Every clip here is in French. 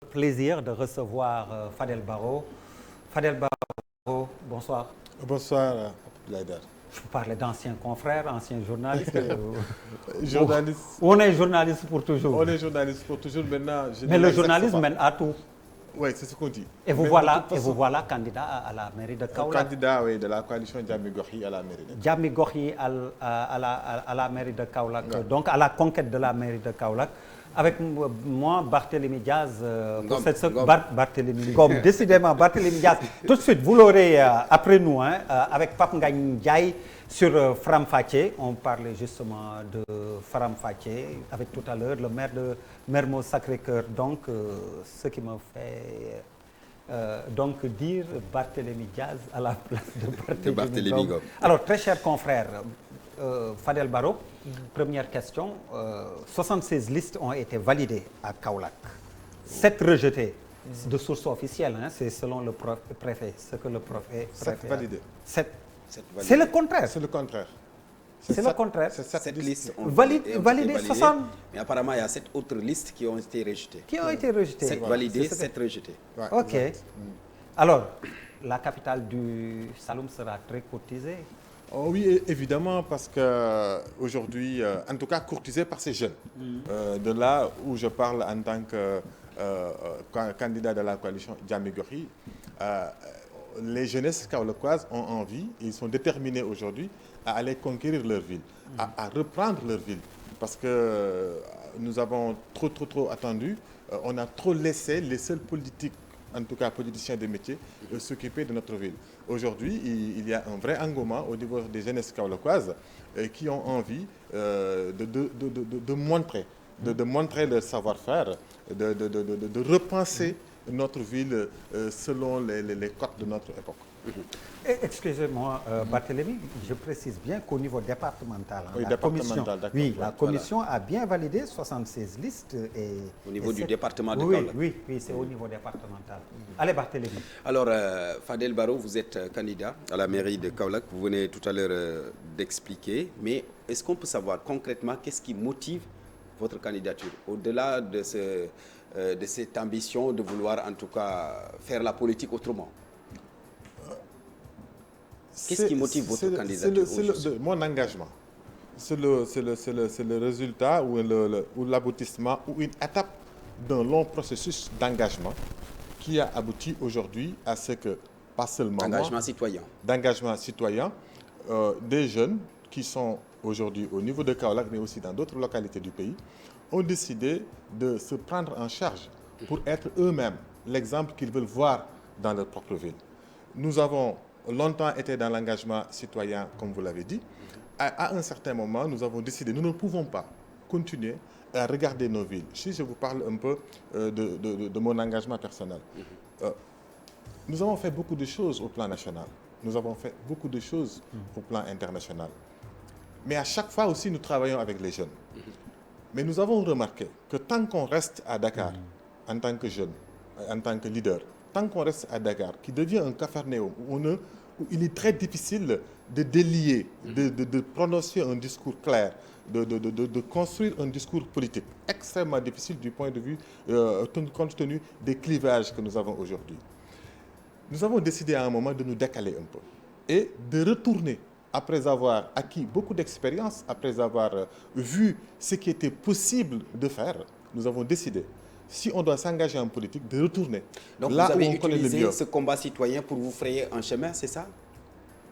plaisir de recevoir Fadel Barro. Fadel Barro, bonsoir. Bonsoir, Laïdar. Je vous parlais d'anciens confrères, anciens journalistes. Journaliste. On est journaliste pour toujours. On est journaliste pour toujours. Maintenant, mais le journalisme mène à tout. Oui, c'est ce qu'on dit. Et vous voilà candidat à la mairie de Kaolack. Candidat, oui, de la coalition Djammi Gohi à la mairie de Kaolack. Djammi Gohi à la mairie de Kaolack, ouais. Donc à la conquête de la mairie de Kaolack. Avec moi, Barthélémy Diaz, Barthélémy Ngom, décidément, Barthélémy Diaz. Tout de suite, vous l'aurez après nous, hein, avec Pape Ngagne Ndiaye sur Faram Facce. On parlait justement de Faram Facce avec tout à l'heure le maire de Mermoz Sacré-Cœur. Donc, ce qui me fait donc dire Barthélémy Diaz à la place de Barthélémy Ngom. Alors, très chers confrères, Fadel Barro, première question. 76 listes ont été validées à Kaolack. 7 rejetées de source officielle, hein, c'est selon le préfet, ce que le préfet... 7 validées. 7. C'est le contraire. C'est le contraire. C'est le contraire. Cette liste ont validées 60. Mais apparemment, il y a 7 autres listes qui ont été rejetées. Qui ont été rejetées. 7 validées, 7 rejetées. Ouais, ok. Alors, la capitale du Saloum sera très courtisée. Oh oui, évidemment, parce qu'aujourd'hui, en tout cas, courtisé par ces jeunes. De là où je parle en tant que candidat de la coalition Djammi Gohi, les jeunesses kaolackoises ont envie, ils sont déterminés aujourd'hui à aller conquérir leur ville, à reprendre leur ville. Parce que nous avons trop attendu, on a trop laissé les seuls politiques, en tout cas politiciens de métier, s'occuper de notre ville. Aujourd'hui, il y a un vrai engouement au niveau des jeunesses kaolackoises qui ont envie de montrer leur savoir-faire, de repenser notre ville selon les codes de notre époque. Excusez-moi, Barthélémy, je précise bien qu'au niveau départemental, hein, oui, la commission a bien validé 76 listes. Au niveau du département de Kaolack. Kaolack. Oui, c'est au niveau départemental. Allez, Barthélémy. Alors, Fadel Barro, vous êtes candidat à la mairie de Kaolack. Vous venez tout à l'heure d'expliquer. Mais est-ce qu'on peut savoir concrètement qu'est-ce qui motive votre candidature? Au-delà de cette ambition de vouloir en tout cas faire la politique autrement. Qu'est-ce qui motive votre candidature? C'est mon engagement. C'est le résultat ou l'aboutissement ou une étape d'un long processus d'engagement qui a abouti aujourd'hui à ce que, pas seulement engagement citoyen. D'engagement citoyen, des jeunes qui sont aujourd'hui au niveau de Kaolack, mais aussi dans d'autres localités du pays, ont décidé de se prendre en charge pour être eux-mêmes l'exemple qu'ils veulent voir dans leur propre ville. Nous avons longtemps été dans l'engagement citoyen, comme vous l'avez dit. À un certain moment, nous avons décidé, nous ne pouvons pas continuer à regarder nos villes. Si je vous parle un peu de mon engagement personnel. Nous avons fait beaucoup de choses au plan national. Nous avons fait beaucoup de choses au plan international. Mais à chaque fois aussi, nous travaillons avec les jeunes. Mais nous avons remarqué que tant qu'on reste à Dakar, en tant que jeune, en tant que leader, tant qu'on reste à Dakar, qui devient un capharnaüm, où il est très difficile de délier, de prononcer un discours clair, de construire un discours politique, extrêmement difficile du point de vue, compte tenu des clivages que nous avons aujourd'hui. Nous avons décidé à un moment de nous décaler un peu et de retourner, après avoir acquis beaucoup d'expérience, après avoir vu ce qui était possible de faire, nous avons décidé, si on doit s'engager en politique, de retourner. Donc là vous avez où on connaît le utilisé mieux. ce combat citoyen pour vous frayer un chemin, c'est ça?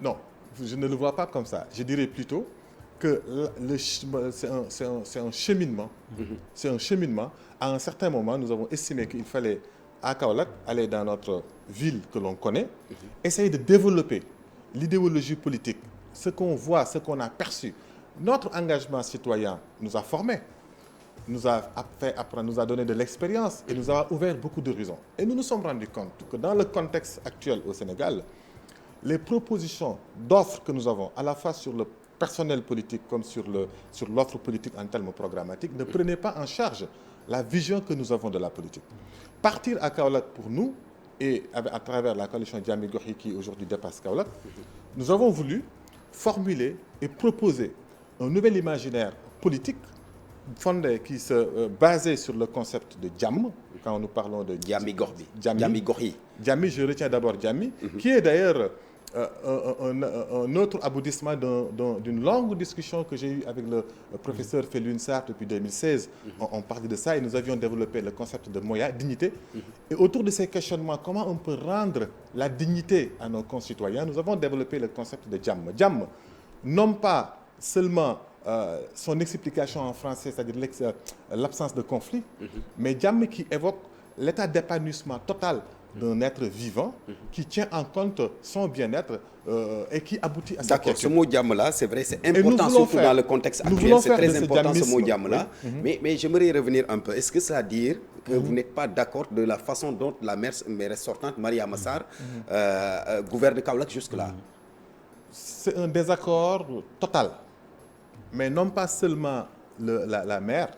Non, je ne le vois pas comme ça. Je dirais plutôt que c'est un cheminement. C'est un cheminement. À un certain moment, nous avons estimé qu'il fallait, à Kaolack, aller dans notre ville que l'on connaît, essayer de développer l'idéologie politique, ce qu'on voit, ce qu'on a perçu. Notre engagement citoyen nous a formés, nous a fait apprendre, nous a donné de l'expérience et nous a ouvert beaucoup d'horizons. Et nous nous sommes rendus compte que dans le contexte actuel au Sénégal, les propositions d'offres que nous avons, à la fois sur le personnel politique comme sur l'offre politique en termes programmatiques, ne prenaient pas en charge la vision que nous avons de la politique. Partir à Kaolack pour nous, et à travers la coalition Djammi Gohi qui aujourd'hui dépasse Kaolack, nous avons voulu formuler et proposer un nouvel imaginaire politique fondé, qui se basait sur le concept de Jam, quand nous parlons de Jami Gorbi. Jami. Jami Gorhi. Jami, je retiens d'abord Jami, qui est d'ailleurs un autre aboutissement d'une longue discussion que j'ai eue avec le professeur Felwine Sarr depuis 2016. On parlait de ça et nous avions développé le concept de Moya, dignité. Et autour de ces questionnements, comment on peut rendre la dignité à nos concitoyens, nous avons développé le concept de Jam. Jam, non pas seulement son explication en français, c'est-à-dire l'absence de conflit, mais Jam qui évoque l'état d'épanouissement total d'un être vivant qui tient en compte son bien-être et qui aboutit à sa D'accord, ce mot Jam-là, c'est vrai, c'est important, surtout dans le contexte actuel, c'est très important ce mot Jam-là. Oui. Mais j'aimerais revenir un peu. Est-ce que ça veut dire que vous n'êtes pas d'accord de la façon dont la maire sortante, Mariama Sarr, gouverne Kaolack jusque-là? C'est un désaccord total. Mais non pas seulement la maire,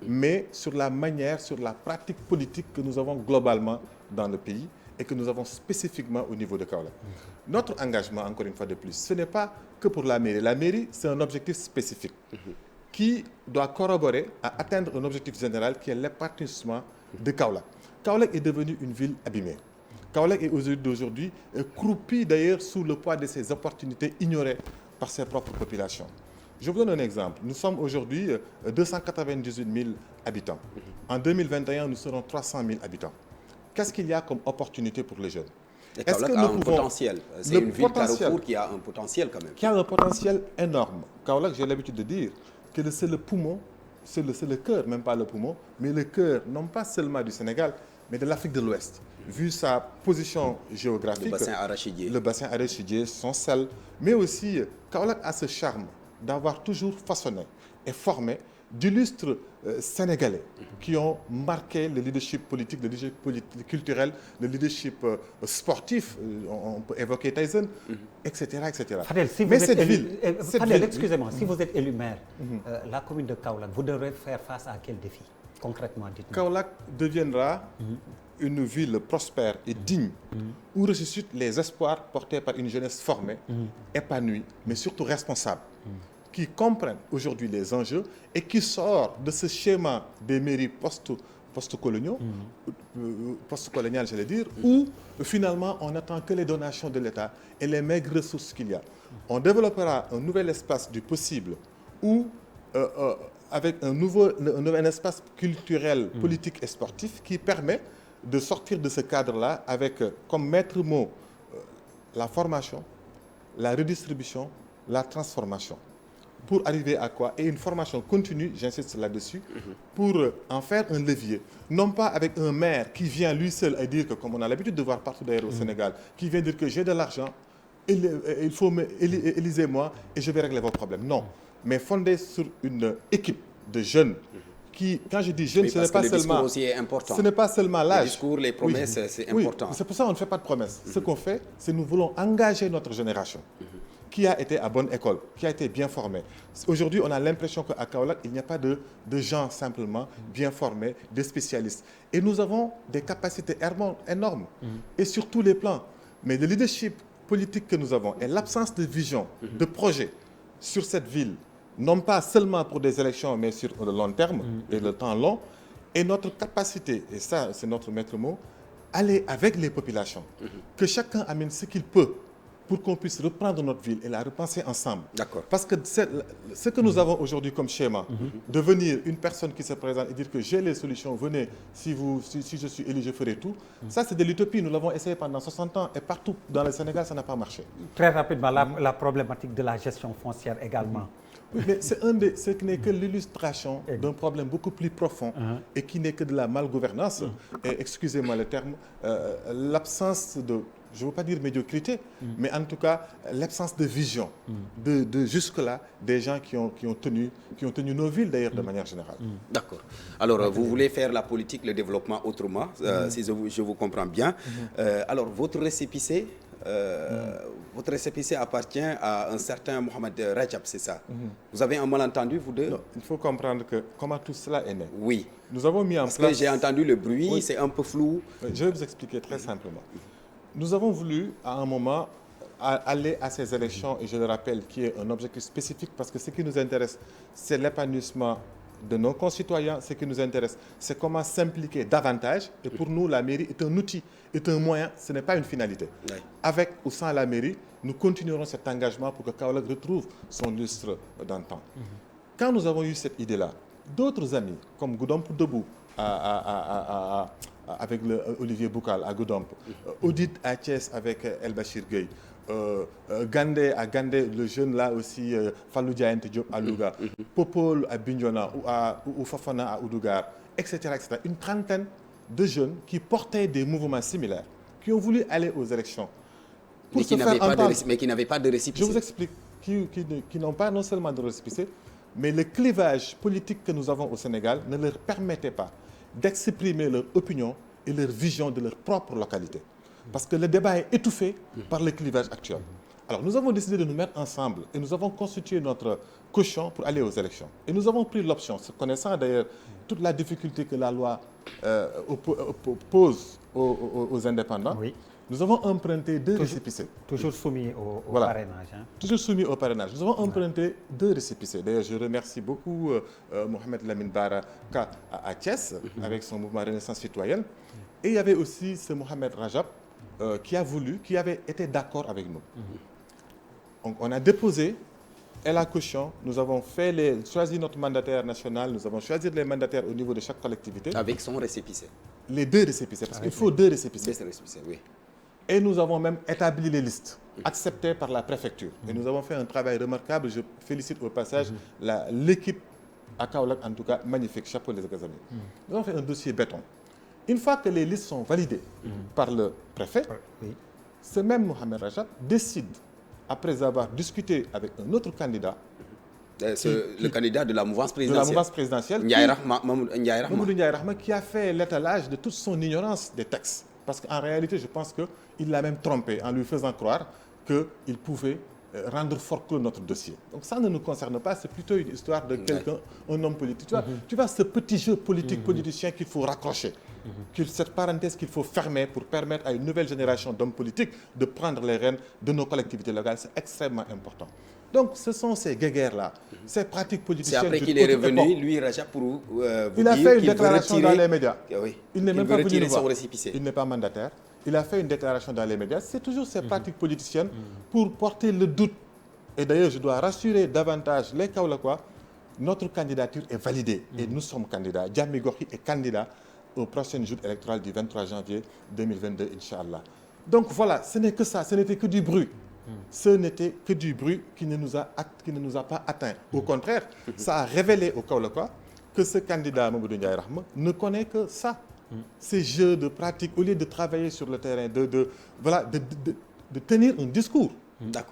mais sur la manière, sur la pratique politique que nous avons globalement dans le pays et que nous avons spécifiquement au niveau de Kaolack. Notre engagement, encore une fois de plus, ce n'est pas que pour la mairie. La mairie, c'est un objectif spécifique qui doit corroborer à atteindre un objectif général qui est l'épanouissement de Kaolack. Kaolack est devenue une ville abîmée. Kaolack est aujourd'hui croupie d'ailleurs sous le poids de ses opportunités ignorées par ses propres populations. Je vous donne un exemple. Nous sommes aujourd'hui 298 000 habitants. En 2021, nous serons 300 000 habitants. Qu'est-ce qu'il y a comme opportunité pour les jeunes? Et Kaolack a un potentiel. C'est une ville Carrefour qui a un potentiel quand même. Qui a un potentiel énorme. Kaolack, j'ai l'habitude de dire que c'est le poumon, c'est le cœur, même pas le poumon, mais le cœur, non pas seulement du Sénégal, mais de l'Afrique de l'Ouest. Vu sa position géographique, le bassin arachidier, son sel, mais aussi Kaolack a ce charme d'avoir toujours façonné et formé d'illustres Sénégalais qui ont marqué le leadership politique, le leadership culturel, le leadership sportif, on peut évoquer Tyson, etc. etc. Fadel, si vous êtes élu, Fadel, excusez-moi, si vous êtes élu maire, la commune de Kaolack, vous devrez faire face à quel défi, concrètement, dites-moi? Kaolack deviendra une ville prospère et digne, où ressuscitent les espoirs portés par une jeunesse formée, épanouie, mais surtout responsable, qui comprennent aujourd'hui les enjeux et qui sort de ce schéma des mairies post-coloniales, j'allais dire, où finalement on n'attend que les donations de l'État et les maigres ressources qu'il y a. On développera un nouvel espace du possible où, avec un nouvel espace culturel, politique et sportif qui permet de sortir de ce cadre-là avec comme maître mot la formation, la redistribution, la transformation. Pour arriver à quoi? Et une formation continue, j'insiste là-dessus, pour en faire un levier. Non pas avec un maire qui vient lui seul et dire que, comme on a l'habitude de voir partout d'ailleurs au Sénégal, qui vient dire que j'ai de l'argent, il faut élisez-moi et je vais régler vos problèmes. Non, mais fondé sur une équipe de jeunes qui, quand je dis jeunes, ce n'est pas seulement... aussi est important. Ce n'est pas seulement l'âge. Le discours, les promesses, c'est important. C'est pour ça qu'on ne fait pas de promesses. Ce qu'on fait, c'est nous voulons engager notre génération. Qui a été à bonne école, qui a été bien formé. Aujourd'hui, on a l'impression qu'à Kaolack, il n'y a pas de gens simplement bien formés, des spécialistes. Et nous avons des capacités énormes, et sur tous les plans. Mais le leadership politique que nous avons et l'absence de vision, de projet sur cette ville, non pas seulement pour des élections, mais sur le long terme et le temps long, et notre capacité, et ça c'est notre maître mot, aller avec les populations, que chacun amène ce qu'il peut, pour qu'on puisse reprendre notre ville et la repenser ensemble. D'accord. Parce que ce que nous avons aujourd'hui comme schéma, devenir une personne qui se présente et dire que j'ai les solutions, venez, si je suis élu, je ferai tout, ça c'est de l'utopie. Nous l'avons essayé pendant 60 ans et partout dans le Sénégal, ça n'a pas marché. Très rapidement, la problématique de la gestion foncière également. Oui, mais ce n'est que l'illustration d'un problème beaucoup plus profond et qui n'est que de la malgouvernance. Et excusez-moi le terme, l'absence de... Je ne veux pas dire médiocrité, mais en tout cas, l'absence de vision de jusque-là des gens qui ont tenu nos villes, d'ailleurs, de manière générale. D'accord. Alors, vous voulez faire la politique, le développement autrement, si je vous comprends bien. Alors, votre récépissé appartient à un certain Mohamed Rajab, c'est ça? Vous avez un malentendu, vous deux? Non, il faut comprendre comment tout cela est né. Oui. Nous avons mis en place... Parce que j'ai entendu le bruit, c'est un peu flou. Je vais vous expliquer très simplement. Nous avons voulu, à un moment, aller à ces élections, et je le rappelle, qui est un objectif spécifique, parce que ce qui nous intéresse, c'est l'épanouissement de nos concitoyens. Ce qui nous intéresse, c'est comment s'impliquer davantage. Et pour nous, la mairie est un outil, est un moyen, ce n'est pas une finalité. Oui. Avec ou sans la mairie, nous continuerons cet engagement pour que Kaolack retrouve son lustre d'antan. Quand nous avons eu cette idée-là, d'autres amis, comme Goudomp Debout, avec Olivier Boukal à Goudomp, Audit à Thiès avec El Bachir Gueye, Gandé à Gandé, le jeune là aussi, Fallou Diagne Diop à Louga, Popol à Bignona ou Fafana à Oudugar, etc., etc. Une trentaine de jeunes qui portaient des mouvements similaires, qui ont voulu aller aux élections. Pour mais qui n'avaient pas de récépissé. Je vous explique, qui n'ont pas non seulement de récépissé, mais le clivage politique que nous avons au Sénégal ne leur permettait pas d'exprimer leur opinion et leur vision de leur propre localité. Parce que le débat est étouffé par le clivage actuel. Alors nous avons décidé de nous mettre ensemble et nous avons constitué notre caution pour aller aux élections. Et nous avons pris l'option, connaissant d'ailleurs toute la difficulté que la loi pose aux indépendants. Oui. Nous avons emprunté deux récépissés. Toujours soumis au parrainage. Hein. Toujours soumis au parrainage. Nous avons emprunté deux récépissés. D'ailleurs, je remercie beaucoup Mohamed Lamine Bara à Thiès, avec son mouvement Renaissance citoyenne. Et il y avait aussi ce Mohamed Rajab qui avait été d'accord avec nous. Donc, on a déposé et la caution. Nous avons choisi notre mandataire national. Nous avons choisi les mandataires au niveau de chaque collectivité. Avec son récépissé. Les deux récépissés, parce qu'il faut deux récépissés. Deux récépissés, oui. Et nous avons même établi les listes acceptées par la préfecture. Et nous avons fait un travail remarquable. Je félicite au passage l'équipe à Kaolack, en tout cas, magnifique. Chapeau les amis. Nous avons fait un dossier béton. Une fois que les listes sont validées par le préfet, ce même Mohamed Rajab décide, après avoir discuté avec un autre candidat, le candidat de la mouvance présidentielle. De la mouvance présidentielle. Mamoudou Ndiaye Rahma, qui a fait l'étalage de toute son ignorance des textes. Parce qu'en réalité, je pense qu'il l'a même trompé en lui faisant croire qu'il pouvait rendre fort clos notre dossier. Donc ça ne nous concerne pas, c'est plutôt une histoire de quelqu'un, un homme politique. Tu vois ce petit jeu politicien qu'il faut raccrocher, cette parenthèse qu'il faut fermer pour permettre à une nouvelle génération d'hommes politiques de prendre les rênes de nos collectivités locales. C'est extrêmement important. Donc ce sont ces guéguerres-là, ces pratiques politiciennes. C'est après qu'il est revenu, lui, Rajab, pour vous il a fait une déclaration dans les médias. Oui. Il n'est même pas venu nous voir. Il n'est pas mandataire. Il a fait une déclaration dans les médias. C'est toujours ces pratiques politiciennes pour porter le doute. Et d'ailleurs, je dois rassurer davantage les Kaolackois. Notre candidature est validée et nous sommes candidats. Diamy Gorgui est candidat au prochain jour électoral du 23 janvier 2022, Inch'Allah. Donc voilà, ce n'est que ça, ce n'était que du bruit. Ce n'était que du bruit qui ne nous a pas atteints. Au contraire, ça a révélé aux Kaolackois que ce candidat, Mamoudou Ndiaye Rahma, ne connaît que ça. Ces jeux de pratique, au lieu de travailler sur le terrain, de tenir un discours,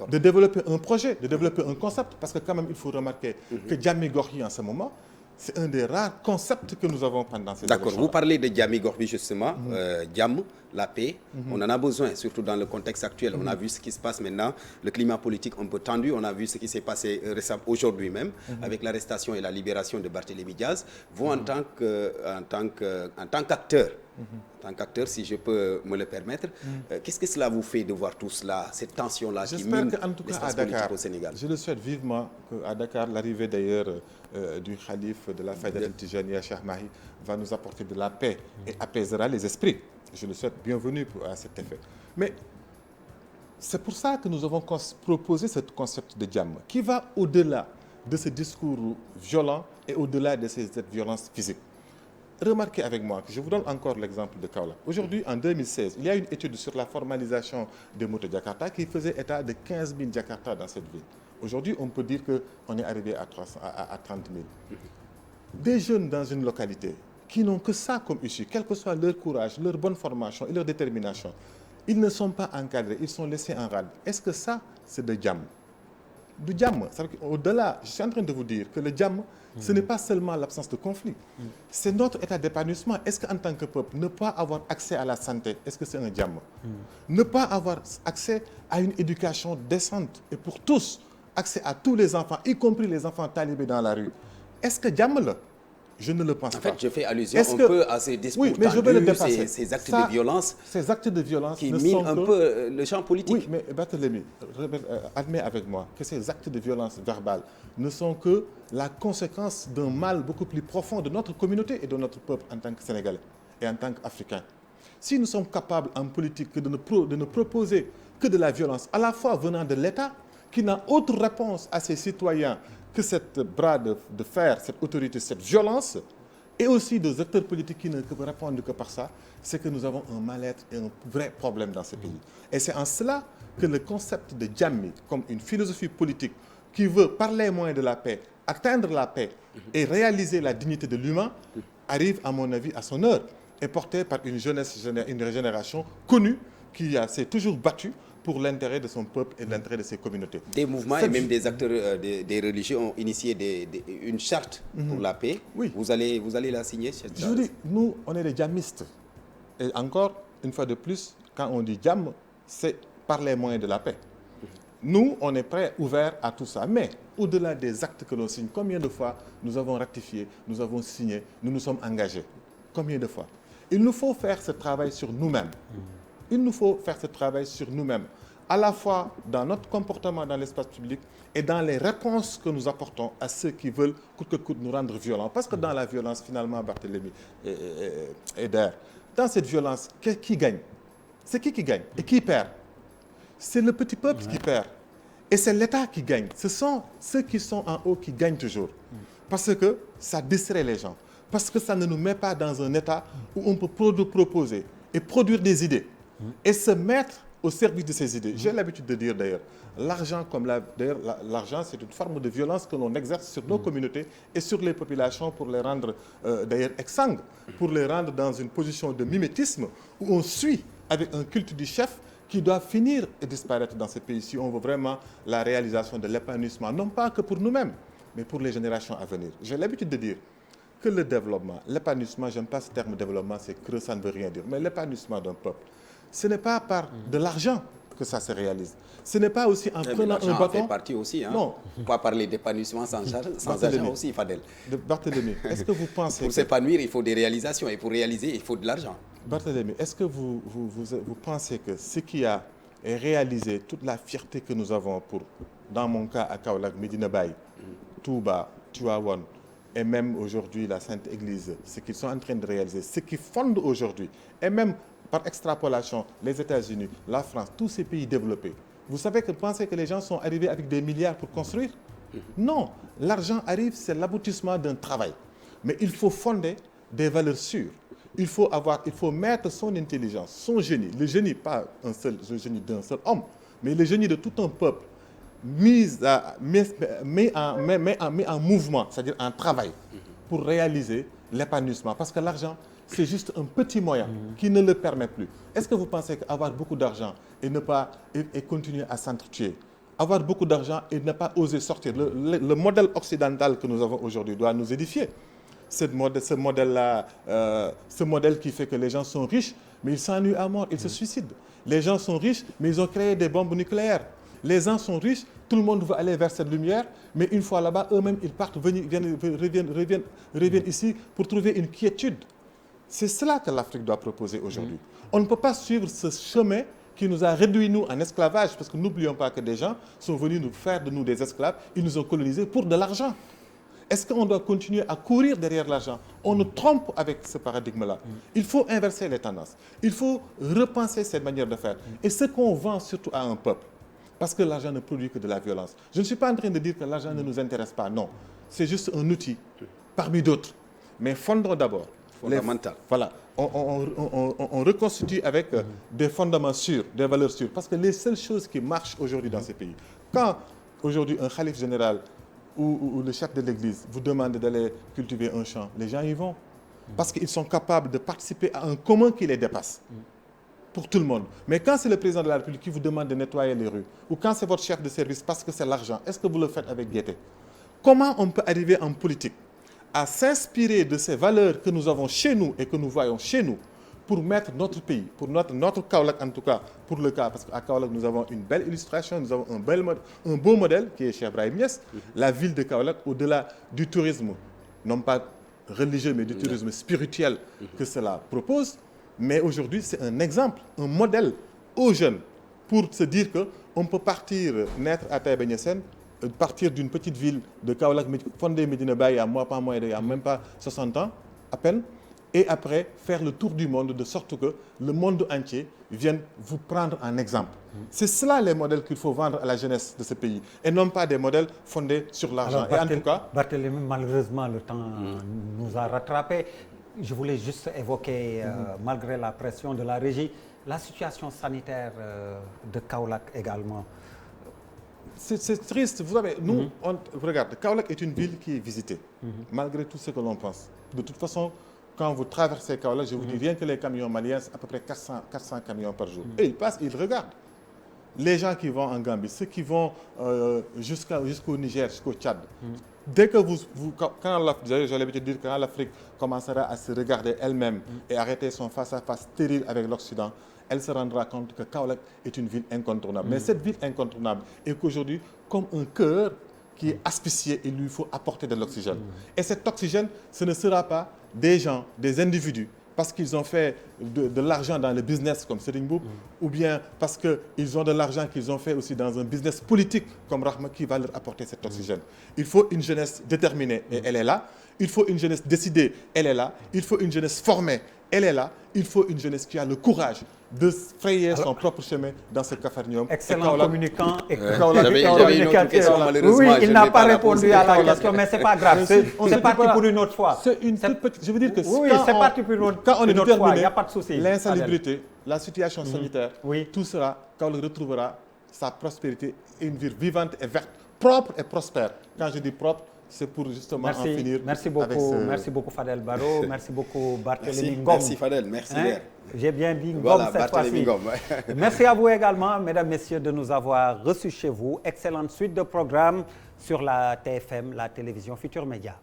de développer un projet, de développer un concept, parce que quand même, il faut remarquer que Diamy Gorgui, en ce moment, c'est un des rares concepts que nous avons pendant ces élections. D'accord, vous parlez de Diamy Gorgui justement, Diam, la paix, on en a besoin, surtout dans le contexte actuel. On a vu ce qui se passe maintenant, le climat politique un peu tendu, on a vu ce qui s'est passé récemment, aujourd'hui même, avec l'arrestation et la libération de Barthélémy Diaz. Vous, en tant qu'acteur, si je peux me le permettre, qu'est-ce que cela vous fait de voir tout cela, cette tension-là qui mine l'espace politique au Sénégal? Je le souhaite vivement qu'à Dakar, l'arrivée d'ailleurs du Khalif de la Fayda Tijaniya, Cheikh Mahi, va nous apporter de la paix et apaisera les esprits. Je le souhaite bienvenue à cet effet. Mais c'est pour ça que nous avons proposé ce concept de Diam, qui va au-delà de ce discours violent et au-delà de cette violence physique. Remarquez avec moi que je vous donne encore l'exemple de Kaolack. Aujourd'hui, en 2016, il y a une étude sur la formalisation des motos Jakarta qui faisait état de 15 000 Jakarta dans cette ville. Aujourd'hui, on peut dire qu'on est arrivé à 30 000. Des jeunes dans une localité qui n'ont que ça comme issue, quel que soit leur courage, leur bonne formation et leur détermination, ils ne sont pas encadrés, ils sont laissés en rade. Est-ce que ça, c'est de Diam? Du Diam, au-delà, je suis en train de vous dire que le Diam, ce n'est pas seulement l'absence de conflit, c'est notre état d'épanouissement. Est-ce qu'en tant que peuple, ne pas avoir accès à la santé, est-ce que c'est un Diam? Ne pas avoir accès à une éducation décente et pour tous, accès à tous les enfants, y compris les enfants talibés dans la rue, est-ce que Diam là? Je ne le pense pas. En fait, je fais allusion un peu à ces discours tendus, ces actes de violence. Ces actes de violence qui minent un peu le champ politique. Oui, mais Barthélémy, admets avec moi que ces actes de violence verbale ne sont que la conséquence d'un mal beaucoup plus profond de notre communauté et de notre peuple en tant que Sénégalais et en tant qu'Africains. Si nous sommes capables en politique de ne proposer que de la violence, à la fois venant de l'État, qui n'a autre réponse à ses citoyens que cette bras de fer, cette autorité, cette violence, et aussi des acteurs politiques qui ne peuvent répondre que par ça, c'est que nous avons un mal-être et un vrai problème dans ce pays. Et c'est en cela que le concept de Jammi, comme une philosophie politique qui veut, par les moyens de la paix, atteindre la paix et réaliser la dignité de l'humain, arrive, à mon avis, à son heure, et porté par une jeunesse, une génération connue qui s'est toujours battue pour l'intérêt de son peuple et l'intérêt de ses communautés. Des mouvements et même des acteurs, des religieux ont initié une charte pour la paix. Oui. Vous allez la signer, cette charte? Je vous dis, nous, on est des djamistes. Et encore, une fois de plus, quand on dit djam, c'est par les moyens de la paix. Nous, on est prêts, ouverts à tout ça. Mais, au-delà des actes que l'on signe, combien de fois nous avons ratifié, nous avons signé, nous nous sommes engagés? Combien de fois? Il nous faut faire ce travail sur nous-mêmes. Il nous faut faire ce travail sur nous-mêmes, à la fois dans notre comportement dans l'espace public et dans les réponses que nous apportons à ceux qui veulent coûte que coûte nous rendre violents. Parce que dans la violence, finalement, Barthélémy et Der, dans cette violence, qui gagne? C'est qui gagne et qui perd? C'est le petit peuple qui perd. Et c'est l'État qui gagne. Ce sont ceux qui sont en haut qui gagnent toujours. Parce que ça distrait les gens. Parce que ça ne nous met pas dans un état où on peut proposer et produire des idées et se mettre au service de ces idées. J'ai l'habitude de dire d'ailleurs, l'argent, l'argent, c'est une forme de violence que l'on exerce sur nos communautés et sur les populations pour les rendre d'ailleurs exsangues, pour les rendre dans une position de mimétisme où on suit avec un culte du chef qui doit finir et disparaître dans ce pays si on veut vraiment la réalisation de l'épanouissement, non pas que pour nous-mêmes, mais pour les générations à venir. J'ai l'habitude de dire que le développement, l'épanouissement, j'aime pas ce terme développement, c'est creux, ça ne veut rien dire, mais l'épanouissement d'un peuple, ce n'est pas par de l'argent que ça se réalise. Ce n'est pas aussi en prenant un bâton. Fait partie aussi, hein. Non. On ne peut pas parler d'épanouissement sans argent aussi, Fadel. Barthélémy, est-ce que vous pensez... Pour s'épanouir, il faut des réalisations et pour réaliser, il faut de l'argent. Barthélémy, est-ce que vous pensez que ce qui a réalisé toute la fierté que nous avons pour, dans mon cas, à Kaolack, Medina Baye, Touba, Tivaouane, et même aujourd'hui la Sainte Église, ce qu'ils sont en train de réaliser, ce qui fonde aujourd'hui, et même par extrapolation, les États-Unis, la France, tous ces pays développés, vous savez que pensez que les gens sont arrivés avec des milliards pour construire? Non, l'argent arrive, c'est l'aboutissement d'un travail. Mais il faut fonder des valeurs sûres. Il faut mettre son intelligence, son génie, le génie, pas le génie d'un seul homme, mais le génie de tout un peuple, mis en mouvement, c'est-à-dire en travail, pour réaliser l'épanouissement. Parce que l'argent, c'est juste un petit moyen qui ne le permet plus. Est-ce que vous pensez qu'avoir beaucoup d'argent et continuer à s'entretuer, avoir beaucoup d'argent et ne pas oser sortir, le modèle occidental que nous avons aujourd'hui doit nous édifier. Ce modèle-là, ce modèle qui fait que les gens sont riches, mais ils s'ennuient à mort, ils se suicident. Les gens sont riches, mais ils ont créé des bombes nucléaires. Les gens sont riches, tout le monde veut aller vers cette lumière, mais une fois là-bas, eux-mêmes, ils partent, reviennent ici pour trouver une quiétude. C'est cela que l'Afrique doit proposer aujourd'hui. On ne peut pas suivre ce chemin qui nous a réduits, nous, en esclavage, parce que n'oublions pas que des gens sont venus nous faire de nous des esclaves, ils nous ont colonisés pour de l'argent. Est-ce qu'on doit continuer à courir derrière l'argent? On nous trompe avec ce paradigme-là. Il faut inverser les tendances. Il faut repenser cette manière de faire. Et ce qu'on vend surtout à un peuple, parce que l'argent ne produit que de la violence. Je ne suis pas en train de dire que l'argent ne nous intéresse pas, non. C'est juste un outil parmi d'autres. Mais fondons d'abord. Fondamental. Voilà. On reconstitue avec des fondements sûrs, des valeurs sûres. Parce que les seules choses qui marchent aujourd'hui dans ces pays, quand aujourd'hui un khalife général ou le chef de l'église vous demande d'aller cultiver un champ, les gens y vont. Parce qu'ils sont capables de participer à un commun qui les dépasse. Pour tout le monde. Mais quand c'est le président de la République qui vous demande de nettoyer les rues, ou quand c'est votre chef de service parce que c'est l'argent, est-ce que vous le faites avec gaieté? Comment on peut arriver en politique à s'inspirer de ces valeurs que nous avons chez nous et que nous voyons chez nous pour mettre notre pays, pour notre Kaolack en tout cas, pour le cas, parce qu'à Kaolack nous avons une belle illustration, nous avons un beau modèle qui est Cheikh Ibrahim Niass, la ville de Kaolack au-delà du tourisme, non pas religieux, mais du tourisme spirituel que cela propose. Mais aujourd'hui, c'est un exemple, un modèle aux jeunes pour se dire qu'on peut partir, naître à Taïba Niassène, partir d'une petite ville de Kaolack, fondée Medina Baye il y a même pas 60 ans à peine, et après faire le tour du monde de sorte que le monde entier vienne vous prendre en exemple. C'est cela les modèles qu'il faut vendre à la jeunesse de ce pays et non pas des modèles fondés sur l'argent. Et en tout cas, Barthélémy, malheureusement, le temps nous a rattrapés. Je voulais juste évoquer, malgré la pression de la régie, la situation sanitaire de Kaolack également. C'est triste. Vous savez, nous, regardez, Kaolack est une ville qui est visitée, malgré tout ce que l'on pense. De toute façon, quand vous traversez Kaolack, je vous dis rien que les camions maliens, à peu près 400 camions par jour. Et ils passent, ils regardent. Les gens qui vont en Gambie, ceux qui vont jusqu'au Niger, jusqu'au Tchad, dès que quand l'Afrique commencera à se regarder elle-même et arrêter son face-à-face stérile avec l'Occident, elle se rendra compte que Kaolack est une ville incontournable. Mais cette ville incontournable est qu'aujourd'hui comme un cœur qui est asphyxié, il lui faut apporter de l'oxygène. Et cet oxygène, ce ne sera pas des gens, des individus, parce qu'ils ont fait de l'argent dans le business comme Serigne Mboup, ou bien parce qu'ils ont de l'argent qu'ils ont fait aussi dans un business politique comme Rahma qui va leur apporter cet oxygène. Il faut une jeunesse déterminée, et elle est là. Il faut une jeunesse décidée, elle est là. Il faut une jeunesse formée, elle est là. Il faut une jeunesse qui a le courage de frayer son propre chemin dans ce capharnium. Excellent communicant. J'avais une autre question, malheureusement. Oui, il n'a pas répondu à la question, mais ce n'est pas grave. C'est parti pour une autre fois. C'est une toute petite... Je veux dire que oui, c'est parti pour une autre fois, il n'y a pas de souci. L'insalubrité, la situation sanitaire, tout cela, Kaolack retrouvera sa prospérité et une ville vivante et verte, propre et prospère. Quand je dis propre, c'est pour justement en finir avec ce... Merci beaucoup Fadel Barro, merci beaucoup Barthélémy Ngom. Merci Fadel, merci Léa. J'ai bien dit Ngom voilà, cette fois-ci. Merci à vous également, mesdames, messieurs, de nous avoir reçus chez vous. Excellente suite de programmes sur la TFM, la télévision Futur Média.